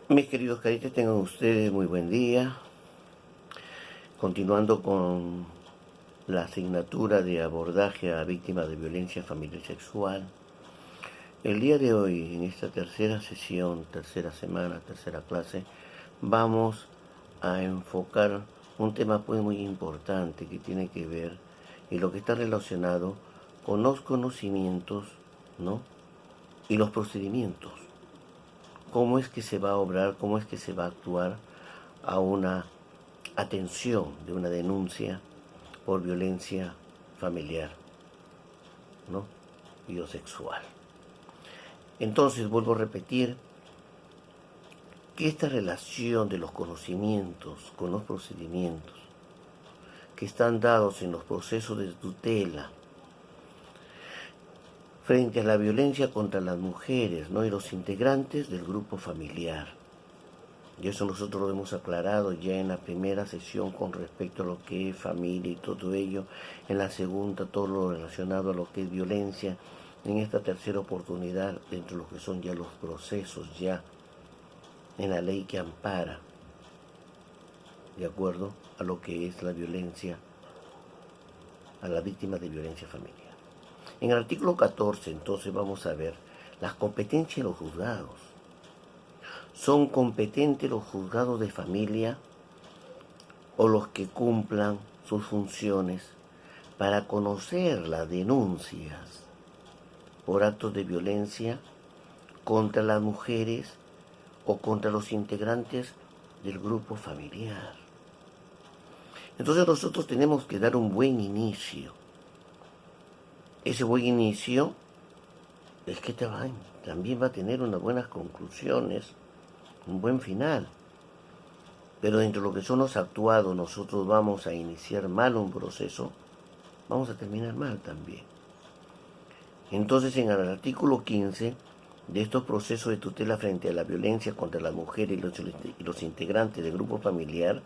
Mis queridos caritas, tengan ustedes muy buen día. Continuando con la asignatura de abordaje a víctimas de violencia familiar y sexual. El día de hoy, en esta tercera sesión, tercera semana, tercera clase, vamos a enfocar un tema pues muy importante que tiene que ver y lo que está relacionado con los conocimientos, ¿no? Y los procedimientos. Cómo es que se va a obrar, cómo es que se va a actuar a una atención de una denuncia por violencia familiar, ¿no? Y o sexual. Entonces, vuelvo a repetir que esta relación de los conocimientos con los procedimientos que están dados en los procesos de tutela frente a la violencia contra las mujeres, ¿no? Y los integrantes del grupo familiar. Y eso nosotros lo hemos aclarado ya en la primera sesión con respecto a lo que es familia y todo ello. En la segunda, todo lo relacionado a lo que es violencia. En esta tercera oportunidad, dentro de lo que son ya los procesos, ya en la ley que ampara, de acuerdo a lo que es la violencia, a la víctima de violencia familiar. En el artículo 14, entonces, vamos a ver las competencias de los juzgados. ¿Son competentes los juzgados de familia o los que cumplan sus funciones para conocer las denuncias por actos de violencia contra las mujeres o contra los integrantes del grupo familiar? Entonces nosotros tenemos que dar un buen inicio. Ese buen inicio es que también va a tener unas buenas conclusiones, un buen final. Pero dentro de lo que son los actuados, nosotros vamos a iniciar mal un proceso, vamos a terminar mal también. Entonces, en el artículo 15 de estos procesos de tutela frente a la violencia contra las mujeres y los integrantes del grupo familiar,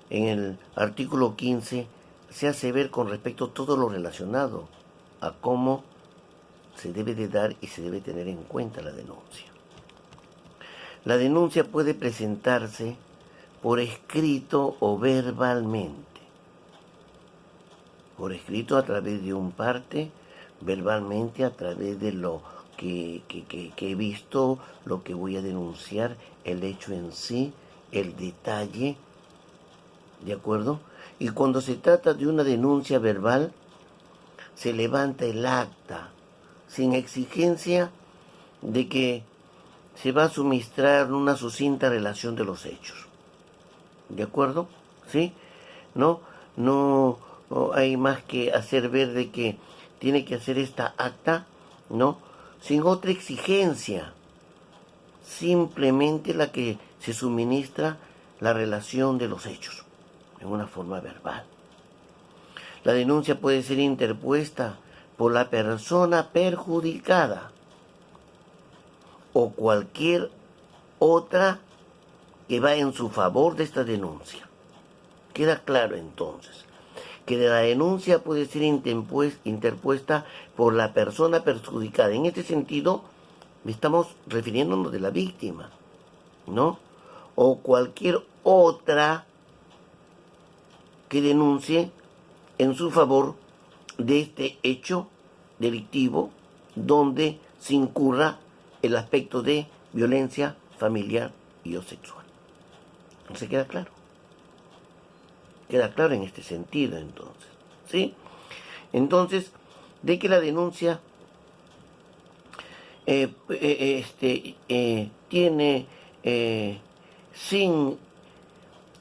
en el artículo 15 se hace ver con respecto a todo lo relacionado a cómo se debe de dar y se debe tener en cuenta la denuncia. La denuncia puede presentarse por escrito o verbalmente. Por escrito a través de un parte, verbalmente a través de lo que he visto, lo que voy a denunciar, el hecho en sí, el detalle, ¿de acuerdo? Y cuando se trata de una denuncia verbal, se levanta el acta sin exigencia de que se va a suministrar una sucinta relación de los hechos. ¿De acuerdo? ¿Sí? No hay más que hacer ver de que tiene que hacer esta acta, ¿no? Sin otra exigencia. Simplemente la que se suministra la relación de los hechos, en una forma verbal. La denuncia puede ser interpuesta por la persona perjudicada o cualquier otra que va en su favor de esta denuncia. Queda claro entonces que la denuncia puede ser interpuesta por la persona perjudicada. En este sentido, estamos refiriéndonos de la víctima, ¿no? O cualquier otra que denuncie en su favor de este hecho delictivo donde se incurra el aspecto de violencia familiar y o sexual. ¿Se queda claro? Queda claro en este sentido, entonces, ¿sí? Entonces, de que la denuncia tiene sin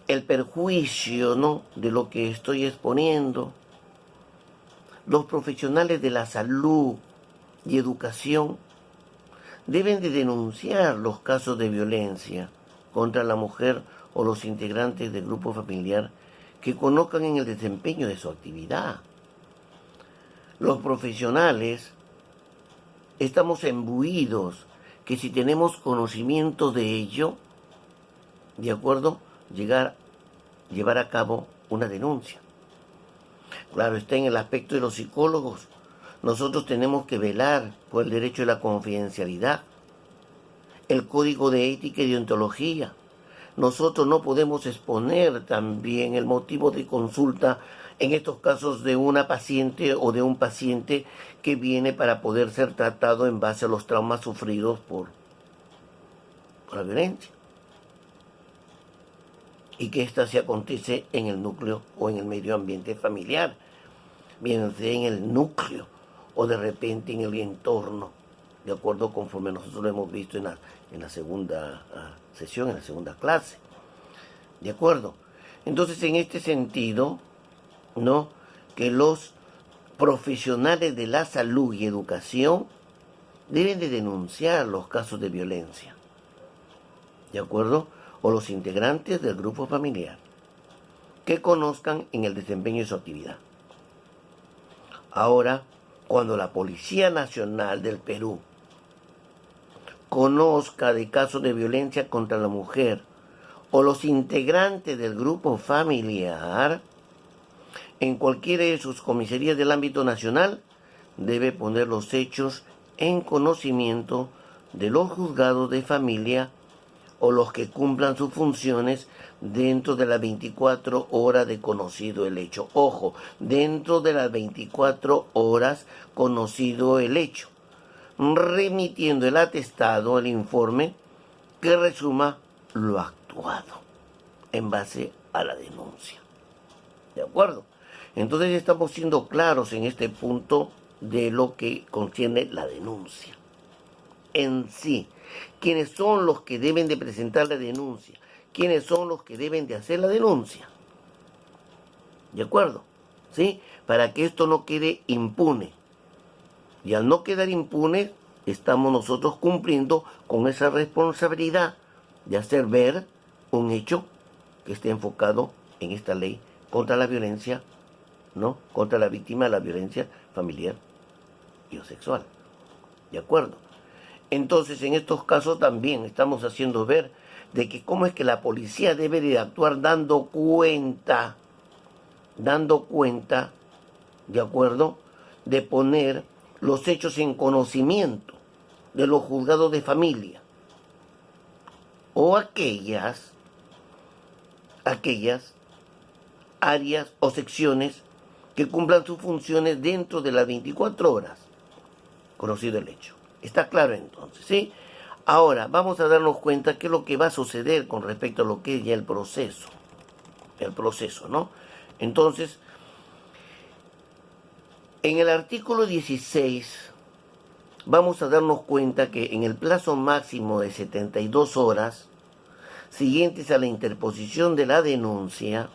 el perjuicio, ¿no?, de lo que estoy exponiendo, los profesionales de la salud y educación deben de denunciar los casos de violencia contra la mujer o los integrantes del grupo familiar que conozcan en el desempeño de su actividad. Los profesionales estamos imbuidos que si tenemos conocimiento de ello, de acuerdo, llevar a cabo una denuncia. Claro, está en el aspecto de los psicólogos. Nosotros tenemos que velar por el derecho de la confidencialidad. el código de ética y deontología. Nosotros no podemos exponer también el motivo de consulta en estos casos de una paciente o de un paciente que viene para poder ser tratado en base a los traumas sufridos por la violencia. Y que ésta se acontece en el núcleo o en el medio ambiente familiar, bien sea en el núcleo o de repente en el entorno, de acuerdo conforme nosotros lo hemos visto en la segunda sesión, en la segunda clase. ¿De acuerdo? Entonces, en este sentido, ¿no?, que los profesionales de la salud y educación deben de denunciar los casos de violencia. ¿De acuerdo? O los integrantes del grupo familiar que conozcan en el desempeño de su actividad. Ahora, cuando la Policía Nacional del Perú conozca de casos de violencia contra la mujer o los integrantes del grupo familiar, en cualquiera de sus comisarías del ámbito nacional, debe poner los hechos en conocimiento de los juzgados de familia o los que cumplan sus funciones dentro de las 24 horas de conocido el hecho. Ojo, dentro de las 24 horas conocido el hecho, remitiendo el atestado, el informe, que resuma lo actuado en base a la denuncia. ¿De acuerdo? Entonces estamos siendo claros en este punto de lo que contiene la denuncia en sí. ¿Quiénes son los que deben de presentar la denuncia? ¿Quiénes son los que deben de hacer la denuncia? ¿De acuerdo? ¿Sí? Para que esto no quede impune. Y al no quedar impune, estamos nosotros cumpliendo con esa responsabilidad de hacer ver un hecho que esté enfocado en esta ley contra la violencia, ¿no?, contra la víctima de la violencia familiar y o sexual. ¿De acuerdo? Entonces, en estos casos también estamos haciendo ver de que cómo es que la policía debe de actuar dando cuenta, ¿de acuerdo?, de poner los hechos en conocimiento de los juzgados de familia o aquellas áreas o secciones que cumplan sus funciones dentro de las 24 horas, conocido el hecho. ¿Está claro entonces? ¿Sí? Ahora, vamos a darnos cuenta qué es lo que va a suceder con respecto a lo que es ya el proceso. El proceso, ¿no? Entonces, en el artículo 16, vamos a darnos cuenta que en el plazo máximo de 72 horas, siguientes a la interposición de la denuncia,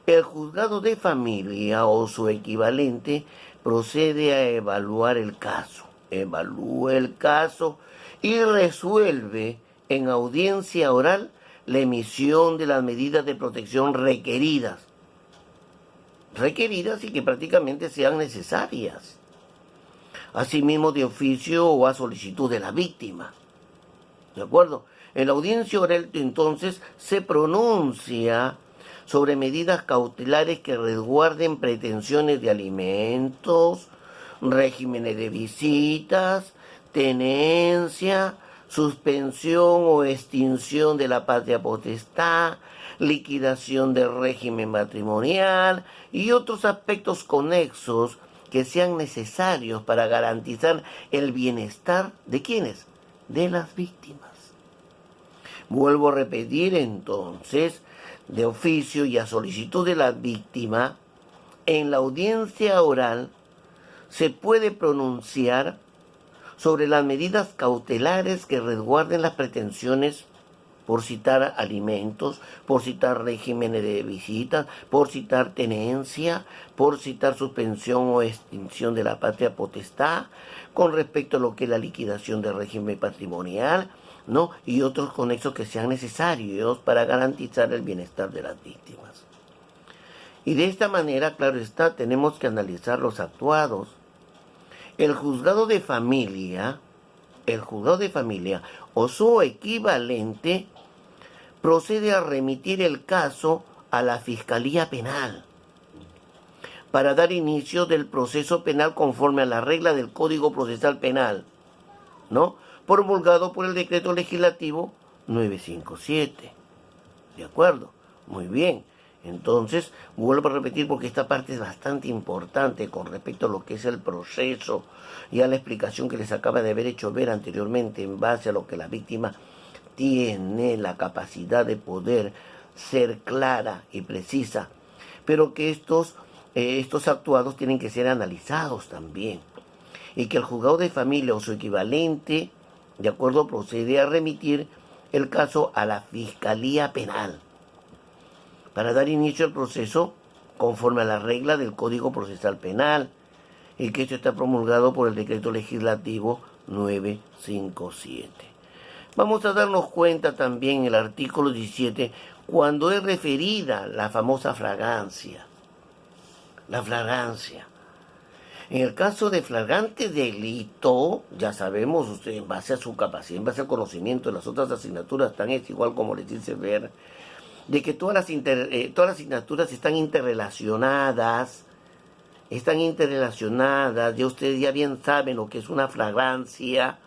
el juzgado de familia o su equivalente procede a evaluar el caso. Evalúa el caso y resuelve en audiencia oral la emisión de las medidas de protección requeridas y que prácticamente sean necesarias. Asimismo, de oficio o a solicitud de la víctima. ¿De acuerdo? En la audiencia oral, entonces, se pronuncia sobre medidas cautelares que resguarden pretensiones de alimentos, regímenes de visitas, tenencia, suspensión o extinción de la patria potestad, liquidación del régimen matrimonial y otros aspectos conexos que sean necesarios para garantizar el bienestar ¿de quiénes? De las víctimas. Vuelvo a repetir entonces, de oficio y a solicitud de la víctima, en la audiencia oral se puede pronunciar sobre las medidas cautelares que resguarden las pretensiones, por citar alimentos, por citar regímenes de visitas, por citar tenencia, por citar suspensión o extinción de la patria potestad, con respecto a lo que es la liquidación del régimen patrimonial, ¿no?, y otros conexos que sean necesarios para garantizar el bienestar de las víctimas. Y de esta manera, claro está, tenemos que analizar los actuados. El juzgado de familia o su equivalente procede a remitir el caso a la Fiscalía Penal para dar inicio del proceso penal conforme a la regla del Código Procesal Penal, ¿no?, promulgado por el decreto legislativo 957. ¿De acuerdo? Muy bien. Entonces, vuelvo a repetir porque esta parte es bastante importante con respecto a lo que es el proceso y a la explicación que les acaba de haber hecho ver anteriormente en base a lo que la víctima tiene la capacidad de poder ser clara y precisa, pero que estos actuados tienen que ser analizados también y que el juzgado de familia o su equivalente, de acuerdo, procede a remitir el caso a la Fiscalía Penal para dar inicio al proceso conforme a la regla del Código Procesal Penal y que esto está promulgado por el decreto legislativo 957. Vamos a darnos cuenta también en el artículo 17 cuando es referida la famosa flagrancia. La flagrancia. En el caso de flagrante delito, ya sabemos, usted en base a su capacidad, en base al conocimiento de las otras asignaturas, tan es igual como les dice ver, de que todas las asignaturas están interrelacionadas, ya ustedes ya bien saben lo que es una flagrancia,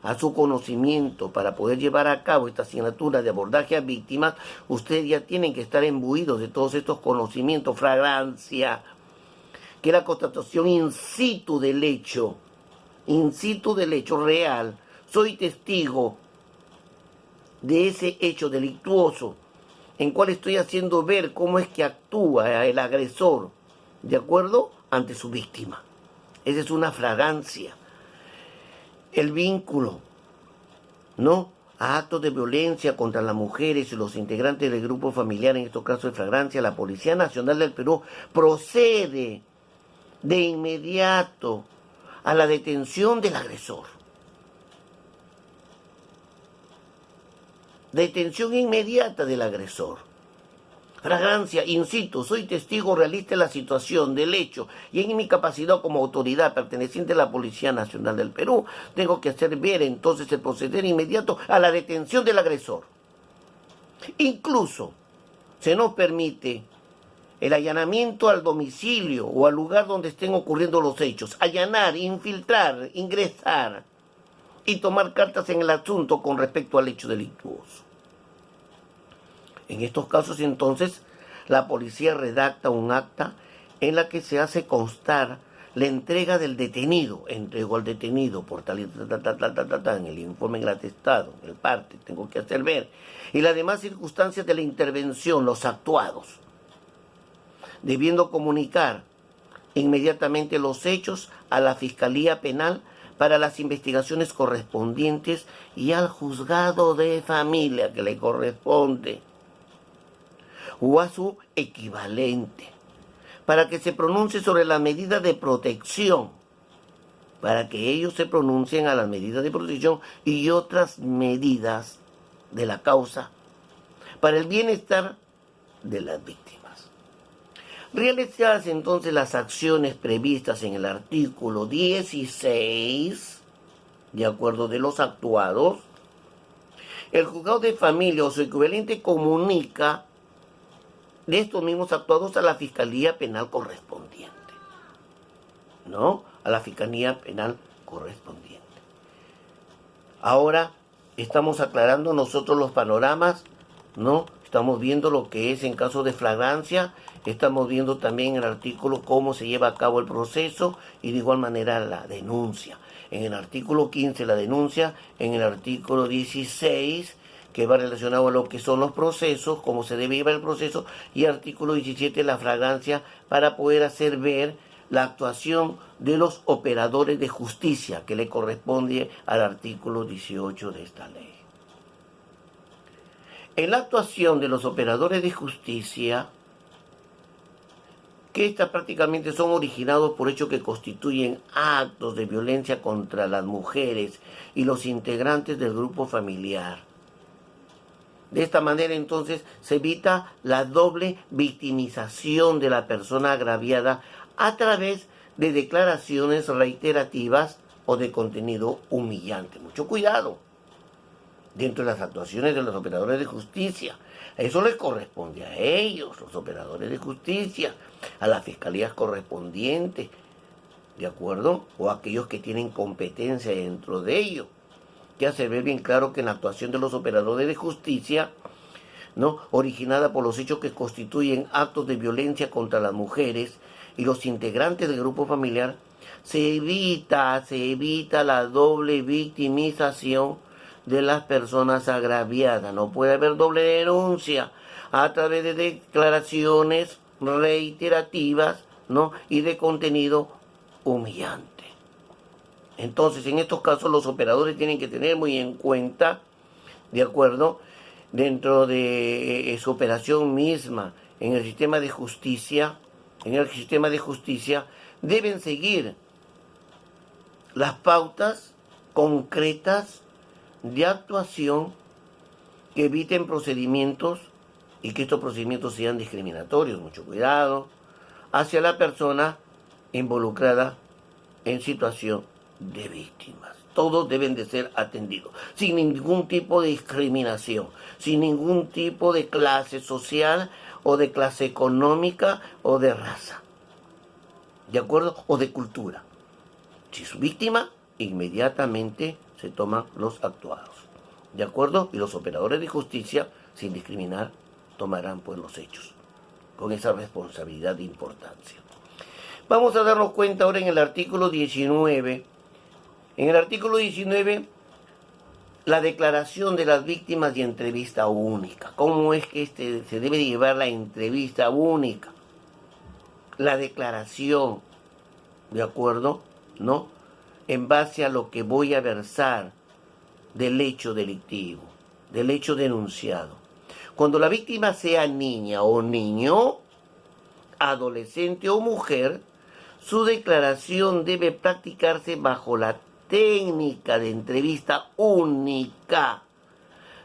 a su conocimiento para poder llevar a cabo esta asignatura de abordaje a víctimas, ustedes ya tienen que estar imbuidos de todos estos conocimientos, flagrancia, que es la constatación in situ del hecho real. Soy testigo de ese hecho delictuoso, en cual estoy haciendo ver cómo es que actúa el agresor, ¿de acuerdo?, ante su víctima. Esa es una flagrancia. El vínculo, ¿no?, a actos de violencia contra las mujeres y los integrantes del grupo familiar, en estos casos de flagrancia, la Policía Nacional del Perú procede de inmediato a la detención del agresor. Detención inmediata del agresor. Flagrancia, in situ, soy testigo realista de la situación, del hecho, y en mi capacidad como autoridad perteneciente a la Policía Nacional del Perú, tengo que hacer ver entonces el proceder inmediato a la detención del agresor. Incluso se nos permite el allanamiento al domicilio o al lugar donde estén ocurriendo los hechos, allanar, infiltrar, ingresar y tomar cartas en el asunto con respecto al hecho delictuoso. En estos casos, entonces, la policía redacta un acta en la que se hace constar la entrega del detenido. Entrego al detenido por tal y tal, en el informe, en el atestado, en el parte, tengo que hacer ver. Y las demás circunstancias de la intervención, los actuados, debiendo comunicar inmediatamente los hechos a la Fiscalía Penal para las investigaciones correspondientes y al juzgado de familia que le corresponde, o a su equivalente, para que se pronuncie sobre la medida de protección, para que ellos se pronuncien a las medidas de protección y otras medidas de la causa, para el bienestar de las víctimas. Realizadas entonces las acciones previstas en el artículo 16, de acuerdo de los actuados, el juzgado de familia o su equivalente comunica de estos mismos actuados a la Fiscalía Penal correspondiente, ¿no? A la Fiscalía Penal correspondiente. Ahora estamos aclarando nosotros los panoramas, ¿no? Estamos viendo lo que es en caso de flagrancia, estamos viendo también el artículo cómo se lleva a cabo el proceso y de igual manera la denuncia. En el artículo 15 la denuncia, en el artículo 16 que va relacionado a lo que son los procesos, cómo se debe llevar el proceso, y artículo 17 la flagrancia para poder hacer ver la actuación de los operadores de justicia que le corresponde al artículo 18 de esta ley. En la actuación de los operadores de justicia, que estas prácticamente son originados por hechos que constituyen actos de violencia contra las mujeres y los integrantes del grupo familiar. De esta manera, entonces, se evita la doble victimización de la persona agraviada a través de declaraciones reiterativas o de contenido humillante. Mucho cuidado dentro de las actuaciones de los operadores de justicia. Eso les corresponde a ellos, los operadores de justicia, a las fiscalías correspondientes, ¿de acuerdo? O a aquellos que tienen competencia dentro de ello, que hacer ver bien claro que en la actuación de los operadores de justicia, ¿no?, originada por los hechos que constituyen actos de violencia contra las mujeres y los integrantes del grupo familiar, se evita la doble victimización de las personas agraviadas. No puede haber doble denuncia a través de declaraciones reiterativas, ¿no?, y de contenido humillante. Entonces, en estos casos, los operadores tienen que tener muy en cuenta, ¿de acuerdo?, dentro de su operación misma, en el sistema de justicia, deben seguir las pautas concretas de actuación que eviten procedimientos y que estos procedimientos sean discriminatorios, mucho cuidado, hacia la persona involucrada en situación de víctimas. Todos deben de ser atendidos, sin ningún tipo de discriminación, sin ningún tipo de clase social o de clase económica o de raza, ¿de acuerdo? O de cultura. Si es víctima, inmediatamente se toman los actuados, ¿de acuerdo? Y los operadores de justicia, sin discriminar, tomarán pues los hechos, con esa responsabilidad de importancia. Vamos a darnos cuenta ahora en el artículo 19. En el artículo 19, la declaración de las víctimas y entrevista única. ¿Cómo es que se debe llevar la entrevista única? La declaración, ¿de acuerdo?, ¿no?, en base a lo que voy a versar del hecho delictivo, del hecho denunciado. Cuando la víctima sea niña o niño, adolescente o mujer, su declaración debe practicarse bajo la técnica de entrevista única,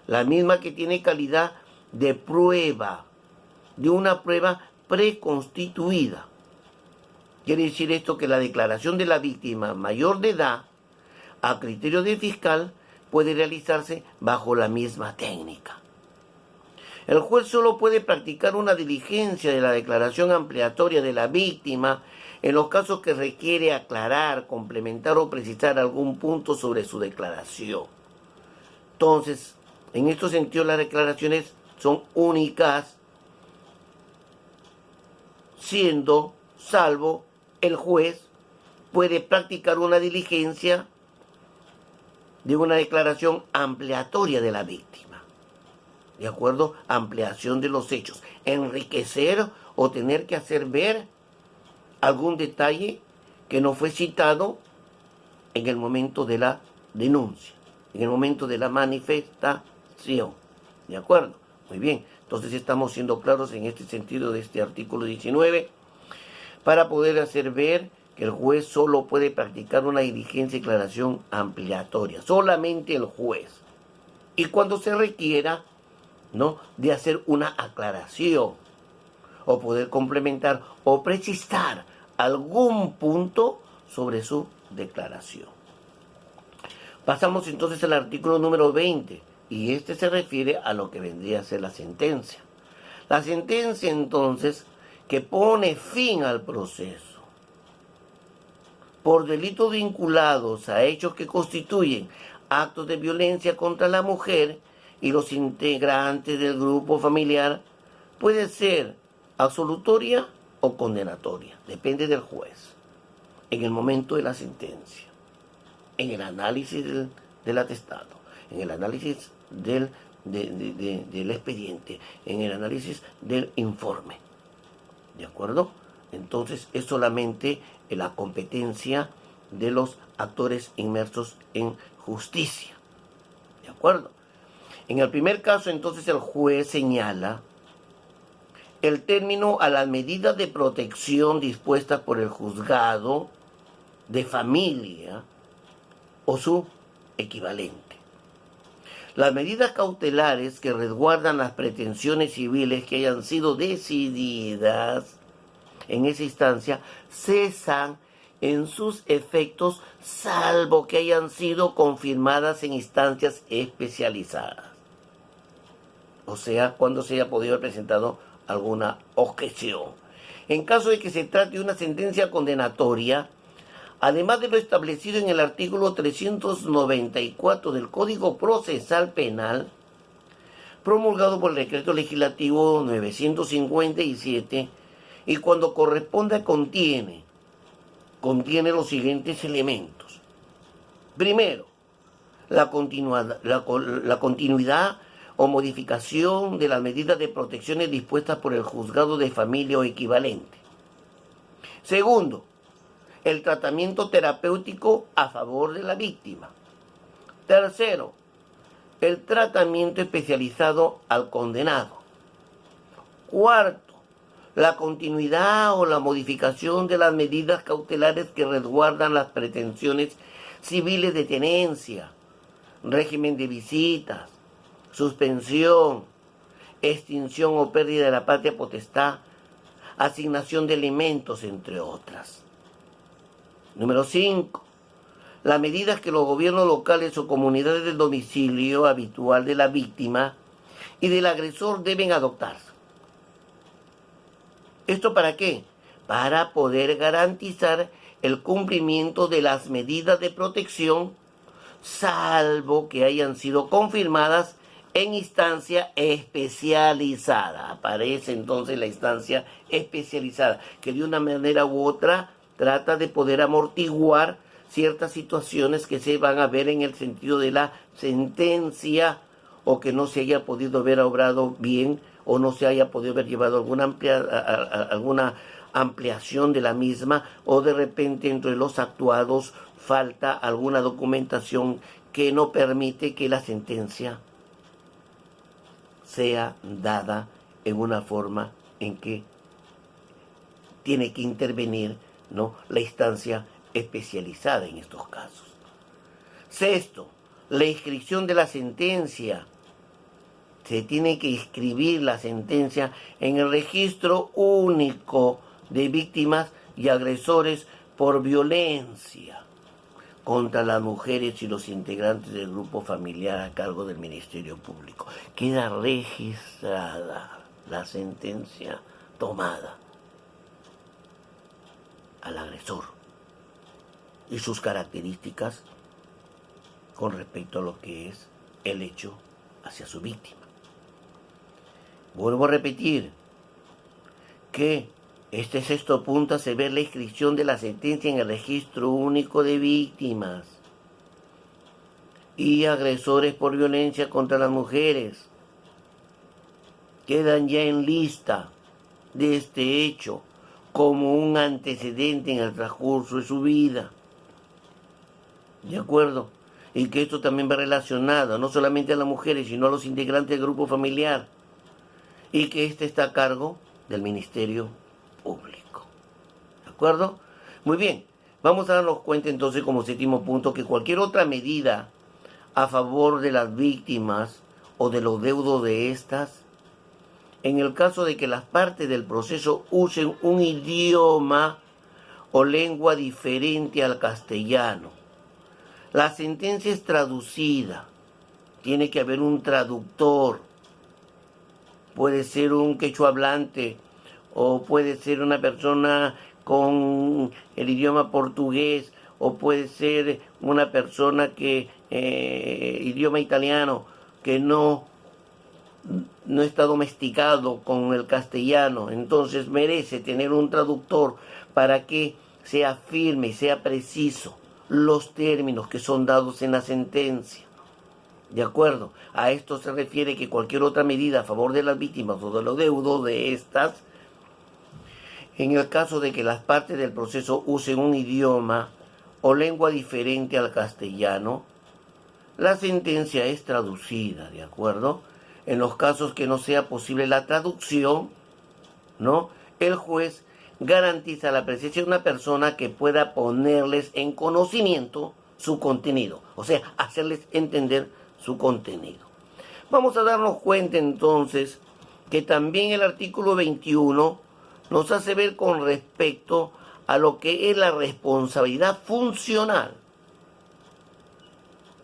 la misma que tiene calidad de prueba, de una prueba preconstituida. Quiere decir esto que la declaración de la víctima mayor de edad, a criterio del fiscal, puede realizarse bajo la misma técnica. El juez solo puede practicar una diligencia de la declaración ampliatoria de la víctima en los casos que requiere aclarar, complementar o precisar algún punto sobre su declaración. Entonces, en estos sentidos, las declaraciones son únicas, siendo, salvo, el juez puede practicar una diligencia de una declaración ampliatoria de la víctima. ¿De acuerdo? Ampliación de los hechos. Enriquecer o tener que hacer ver algún detalle que no fue citado en el momento de la denuncia, en el momento de la manifestación. ¿De acuerdo? Muy bien. Entonces estamos siendo claros en este sentido de este artículo 19 para poder hacer ver que el juez solo puede practicar una diligencia y declaración ampliatoria. Solamente el juez. Y cuando se requiera, ¿no?, de hacer una aclaración o poder complementar o precisar algún punto sobre su declaración. Pasamos entonces al artículo número 20, y este se refiere a lo que vendría a ser la sentencia. La sentencia, entonces, que pone fin al proceso por delitos vinculados a hechos que constituyen actos de violencia contra la mujer y los integrantes del grupo familiar, puede ser absolutoria o condenatoria, depende del juez, en el momento de la sentencia, en el análisis del atestado, en el análisis del expediente, en el análisis del informe. ¿De acuerdo? Entonces es solamente la competencia de los actores inmersos en justicia. ¿De acuerdo? En el primer caso, entonces, el juez señala el término a las medidas de protección dispuestas por el juzgado de familia o su equivalente. Las medidas cautelares que resguardan las pretensiones civiles que hayan sido decididas en esa instancia cesan en sus efectos salvo que hayan sido confirmadas en instancias especializadas. O sea, cuando se haya podido haber presentado alguna objeción. En caso de que se trate de una sentencia condenatoria, además de lo establecido en el artículo 394 del Código Procesal Penal, promulgado por el Decreto Legislativo 957, y cuando corresponda contiene los siguientes elementos. Primero, la continuidad o modificación de las medidas de protección dispuestas por el juzgado de familia o equivalente. Segundo, el tratamiento terapéutico a favor de la víctima. Tercero, el tratamiento especializado al condenado. Cuarto, la continuidad o la modificación de las medidas cautelares que resguardan las pretensiones civiles de tenencia, régimen de visitas, suspensión, extinción o pérdida de la patria potestad, asignación de alimentos, entre otras. Número 5. Las medidas que los gobiernos locales o comunidades del domicilio habitual de la víctima y del agresor deben adoptar. ¿Esto para qué? Para poder garantizar el cumplimiento de las medidas de protección, salvo que hayan sido confirmadas en instancia especializada. Aparece entonces la instancia especializada, que de una manera u otra trata de poder amortiguar ciertas situaciones que se van a ver en el sentido de la sentencia, o que no se haya podido haber obrado bien, o no se haya podido haber llevado alguna ampliación de la misma, o de repente entre los actuados falta alguna documentación que no permite que la sentencia sea dada en una forma en que tiene que intervenir, ¿no?, la instancia especializada en estos casos. Sexto, la inscripción de la sentencia. Se tiene que inscribir la sentencia en el registro único de víctimas y agresores por violencia contra las mujeres y los integrantes del grupo familiar a cargo del Ministerio Público. Queda registrada la sentencia tomada al agresor y sus características con respecto a lo que es el hecho hacia su víctima. Vuelvo a repetir que este sexto punto hace ver la inscripción de la sentencia en el registro único de víctimas y agresores por violencia contra las mujeres. Quedan ya en lista de este hecho como un antecedente en el transcurso de su vida. ¿De acuerdo? Y que esto también va relacionado no solamente a las mujeres, sino a los integrantes del grupo familiar. Y que este está a cargo del Ministerio Público. ¿De acuerdo? Muy bien. Vamos a darnos cuenta entonces como séptimo punto que cualquier otra medida a favor de las víctimas o de los deudos de estas, en el caso de que las partes del proceso usen un idioma o lengua diferente al castellano, la sentencia es traducida. Tiene que haber un traductor. Puede ser un quechua hablante o puede ser una persona con el idioma portugués o puede ser una persona que idioma italiano que no está domesticado con el castellano. Entonces merece tener un traductor para que sea firme y sea preciso los términos que son dados en la sentencia. ¿De acuerdo? A esto se refiere que cualquier otra medida a favor de las víctimas o de los deudos de estas, en el caso de que las partes del proceso usen un idioma o lengua diferente al castellano, la sentencia es traducida, ¿de acuerdo? En los casos que no sea posible la traducción, ¿no?, el juez garantiza la presencia de una persona que pueda ponerles en conocimiento su contenido, o sea, hacerles entender su contenido. Vamos a darnos cuenta entonces que también el artículo 21 nos hace ver con respecto a lo que es la responsabilidad funcional.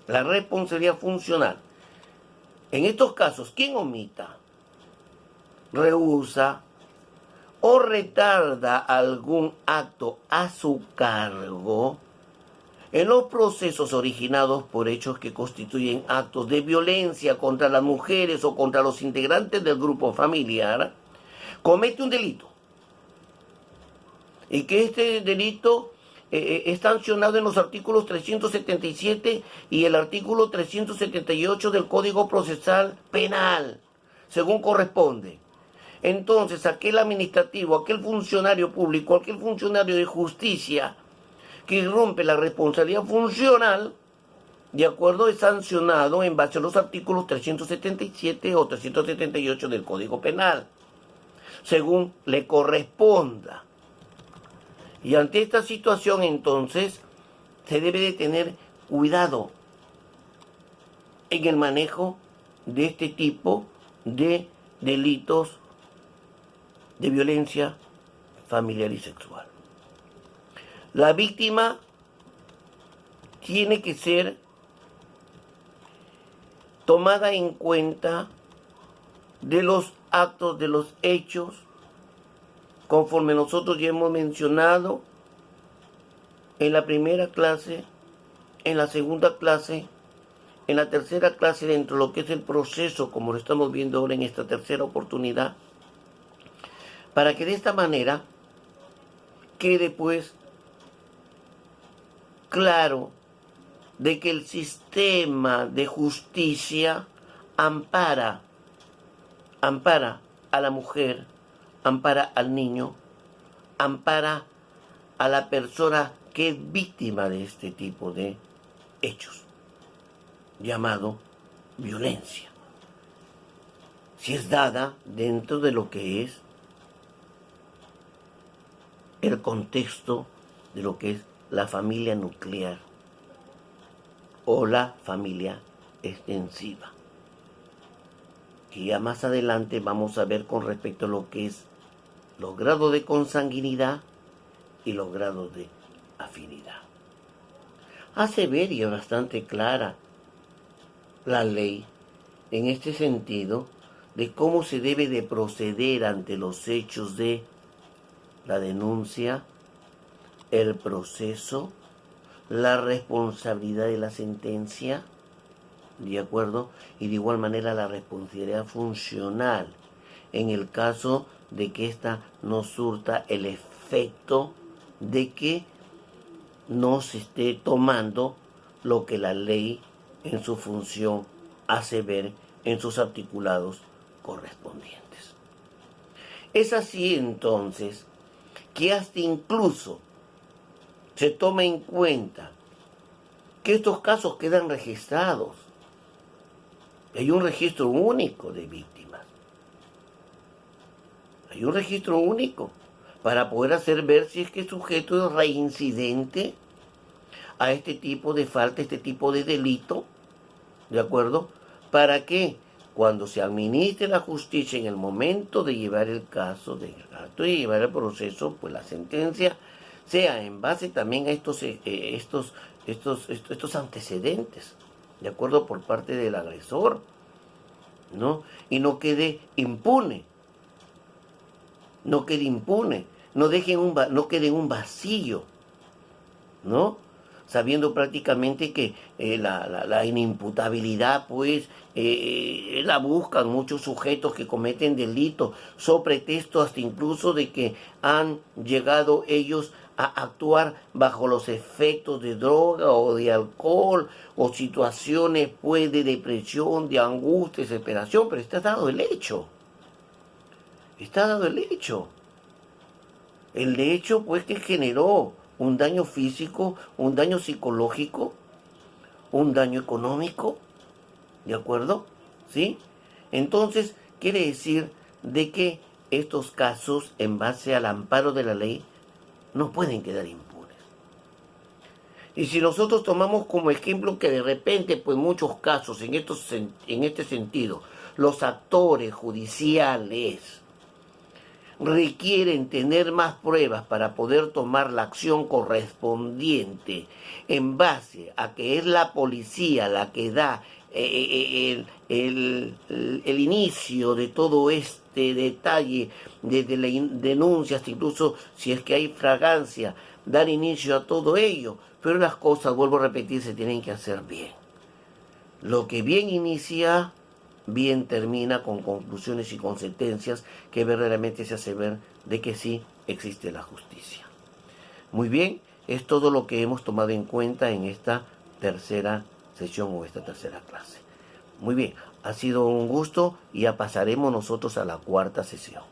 La responsabilidad funcional. En estos casos, quien omita, rehúsa o retarda algún acto a su cargo en los procesos originados por hechos que constituyen actos de violencia contra las mujeres o contra los integrantes del grupo familiar, comete un delito. Y que este delito es sancionado en los artículos 377 y el artículo 378 del Código Procesal Penal, según corresponde. Entonces, aquel administrativo, aquel funcionario público, aquel funcionario de justicia que irrumpe la responsabilidad funcional, de acuerdo, es sancionado en base a los artículos 377 o 378 del Código Penal, según le corresponda. Y ante esta situación, entonces, se debe de tener cuidado en el manejo de este tipo de delitos de violencia familiar y sexual. La víctima tiene que ser tomada en cuenta de los actos, de los hechos, conforme nosotros ya hemos mencionado en la primera clase, en la segunda clase, en la tercera clase, dentro de lo que es el proceso, como lo estamos viendo ahora en esta tercera oportunidad, para que de esta manera quede pues claro de que el sistema de justicia ampara a la mujer, ampara al niño, ampara a la persona que es víctima de este tipo de hechos, llamado violencia, si es dada dentro de lo que es el contexto de lo que es la familia nuclear o la familia extensiva, que ya más adelante vamos a ver con respecto a lo que es los grados de consanguinidad y los grados de afinidad. Hace ver y es bastante clara la ley en este sentido de cómo se debe de proceder ante los hechos de la denuncia, el proceso, la responsabilidad de la sentencia, ¿de acuerdo? Y de igual manera la responsabilidad funcional en el caso de que ésta no surta el efecto de que no se esté tomando lo que la ley en su función hace ver en sus articulados correspondientes. Es así entonces que hasta incluso se toma en cuenta que estos casos quedan registrados. Hay un registro único de víctimas. Hay un registro único para poder hacer ver si es que el sujeto es reincidente a este tipo de falta, este tipo de delito, ¿de acuerdo? Para que cuando se administre la justicia en el momento de llevar el caso, de llevar el proceso, pues la sentencia sea en base también a estos antecedentes, ¿de acuerdo? Por parte del agresor, ¿no? Y no quede impune, no quede en un vacío, ¿no? Sabiendo prácticamente que la inimputabilidad, pues, la buscan muchos sujetos que cometen delitos, sobre pretexto hasta incluso de que han llegado ellos a actuar bajo los efectos de droga o de alcohol, o situaciones, pues, de depresión, de angustia, desesperación, pero está dado el hecho. Está dado el hecho. El hecho, pues, que generó un daño físico, un daño psicológico, un daño económico, ¿de acuerdo? ¿Sí? Entonces, quiere decir de que estos casos, en base al amparo de la ley, no pueden quedar impunes. Y si nosotros tomamos como ejemplo que de repente, pues muchos casos en este sentido, los actores judiciales requieren tener más pruebas para poder tomar la acción correspondiente en base a que es la policía la que da el inicio de todo detalle, desde la denuncia hasta incluso si es que hay fragancia, dar inicio a todo ello. Pero las cosas, vuelvo a repetir, se tienen que hacer bien. Lo que bien inicia, bien termina, con conclusiones y con sentencias que verdaderamente se hace ver de que sí existe la justicia. Muy bien, es todo lo que hemos tomado en cuenta en esta tercera sesión o esta tercera clase. Muy bien, ha sido un gusto y ya pasaremos nosotros a la cuarta sesión.